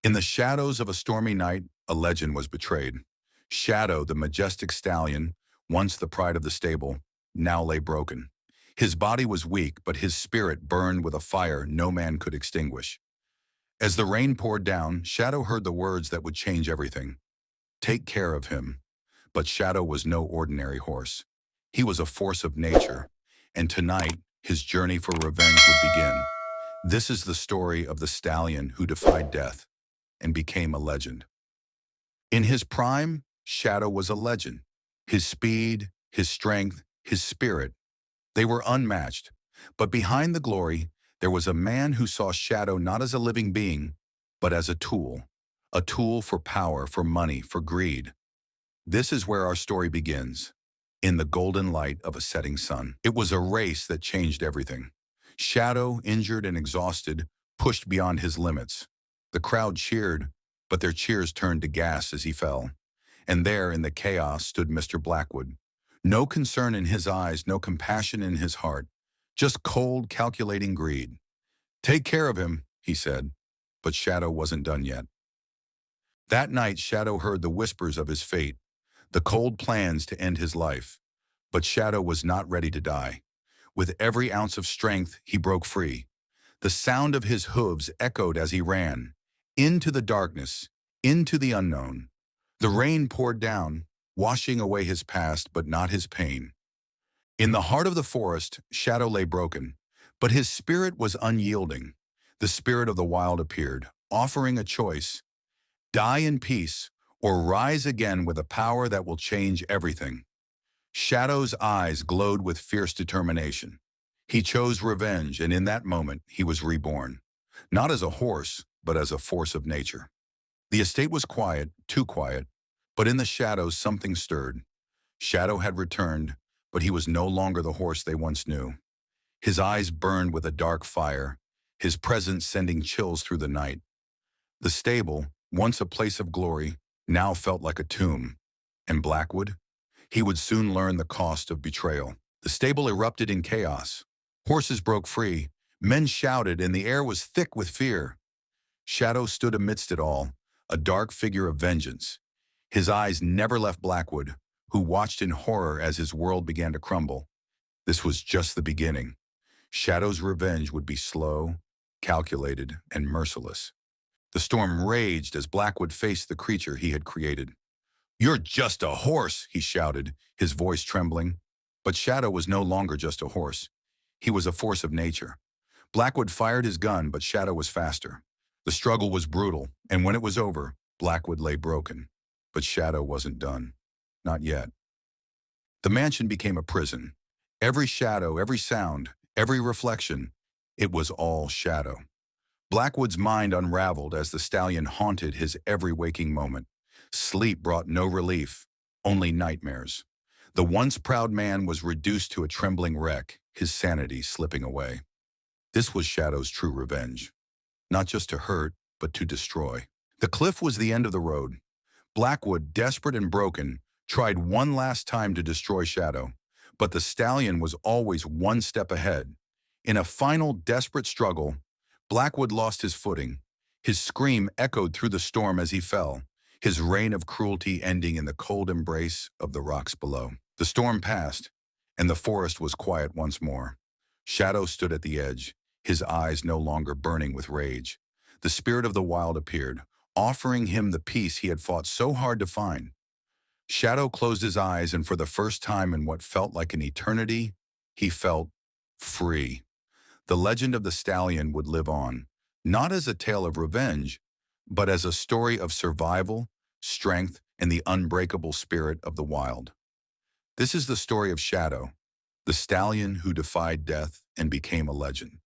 In the shadows of a stormy night, a legend was betrayed. Shadow, the majestic stallion, once the pride of the stable, now lay broken. His body was weak, but his spirit burned with a fire no man could extinguish. As the rain poured down, Shadow heard the words that would change everything. Take care of him. But Shadow was no ordinary horse. He was a force of nature, and tonight his journey for revenge would begin. This is the story of the stallion who defied death and became a legend. In his prime, Shadow was a legend. His speed, his strength, his spirit, they were unmatched. But behind the glory, there was a man who saw Shadow not as a living being, but as a tool for power, for money, for greed. This is where our story begins, in the golden light of a setting sun. It was a race that changed everything. Shadow, injured and exhausted, pushed beyond his limits. The crowd cheered, but their cheers turned to gas as he fell. And there, in the chaos, stood Mr. Blackwood. No concern in his eyes, no compassion in his heart, just cold, calculating greed. Take care of him, he said, but Shadow wasn't done yet. That night, Shadow heard the whispers of his fate, the cold plans to end his life. But Shadow was not ready to die. With every ounce of strength, he broke free. The sound of his hooves echoed as he ran, into the darkness, into the unknown. The rain poured down, washing away his past but not his pain. In the heart of the forest, Shadow lay broken, but his spirit was unyielding. The spirit of the wild appeared, offering a choice: die in peace or rise again with a power that will change everything. Shadow's eyes glowed with fierce determination. He chose revenge, and in that moment, he was reborn. Not as a horse, but as a force of nature. The estate was quiet, too quiet, but in the shadows something stirred. Shadow had returned, but he was no longer the horse they once knew. His eyes burned with a dark fire, his presence sending chills through the night. The stable, once a place of glory, now felt like a tomb. And Blackwood? He would soon learn the cost of betrayal. The stable erupted in chaos. Horses broke free, men shouted, and the air was thick with fear. Shadow stood amidst it all, a dark figure of vengeance. His eyes never left Blackwood, who watched in horror as his world began to crumble. This was just the beginning. Shadow's revenge would be slow, calculated, and merciless. The storm raged as Blackwood faced the creature he had created. "You're just a horse," he shouted, his voice trembling. But Shadow was no longer just a horse. He was a force of nature. Blackwood fired his gun, but Shadow was faster. The struggle was brutal, and when it was over, Blackwood lay broken. But Shadow wasn't done. Not yet. The mansion became a prison. Every shadow, every sound, every reflection, it was all Shadow. Blackwood's mind unraveled as the stallion haunted his every waking moment. Sleep brought no relief, only nightmares. The once proud man was reduced to a trembling wreck, his sanity slipping away. This was Shadow's true revenge. Not just to hurt, but to destroy. The cliff was the end of the road. Blackwood, desperate and broken, tried one last time to destroy Shadow, but the stallion was always one step ahead. In a final desperate struggle, Blackwood lost his footing. His scream echoed through the storm as he fell, his reign of cruelty ending in the cold embrace of the rocks below. The storm passed, and the forest was quiet once more. Shadow stood at the edge, his eyes no longer burning with rage. The spirit of the wild appeared, offering him the peace he had fought so hard to find. Shadow closed his eyes, and for the first time in what felt like an eternity, he felt free. The legend of the stallion would live on, not as a tale of revenge, but as a story of survival, strength, and the unbreakable spirit of the wild. This is the story of Shadow, the stallion who defied death and became a legend.